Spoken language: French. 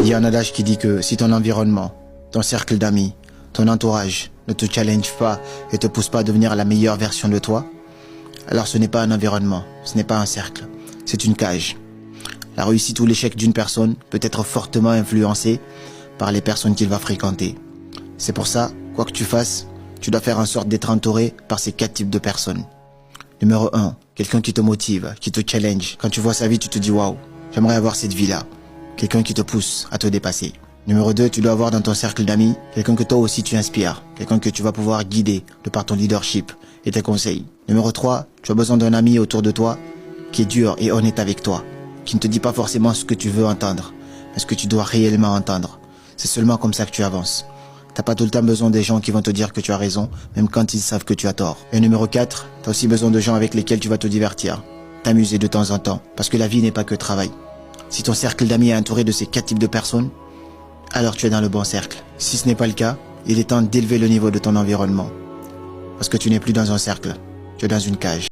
Il y a un adage qui dit que si ton environnement, ton cercle d'amis, ton entourage ne te challenge pas et te pousse pas à devenir la meilleure version de toi, alors ce n'est pas un environnement, ce n'est pas un cercle, c'est une cage. La réussite ou l'échec d'une personne peut être fortement influencé par les personnes qu'il va fréquenter. C'est pour ça, quoi que tu fasses, tu dois faire en sorte d'être entouré par ces 4 types de personnes. Numéro 1, quelqu'un qui te motive, qui te challenge. Quand tu vois sa vie, tu te dis waouh, j'aimerais avoir cette vie-là. Quelqu'un qui te pousse à te dépasser. Numéro 2, tu dois avoir dans ton cercle d'amis quelqu'un que toi aussi tu inspires, quelqu'un que tu vas pouvoir guider de par ton leadership et tes conseils. Numéro 3, tu as besoin d'un ami autour de toi qui est dur et honnête avec toi, qui ne te dit pas forcément ce que tu veux entendre, mais ce que tu dois réellement entendre. C'est seulement comme ça que tu avances. T'as pas tout le temps besoin des gens qui vont te dire que tu as raison, même quand ils savent que tu as tort. Et numéro 4, t'as aussi besoin de gens avec lesquels tu vas te divertir, t'amuser de temps en temps, parce que la vie n'est pas que travail. Si ton cercle d'amis est entouré de ces 4 types de personnes, alors tu es dans le bon cercle. Si ce n'est pas le cas, il est temps d'élever le niveau de ton environnement. Parce que tu n'es plus dans un cercle, tu es dans une cage.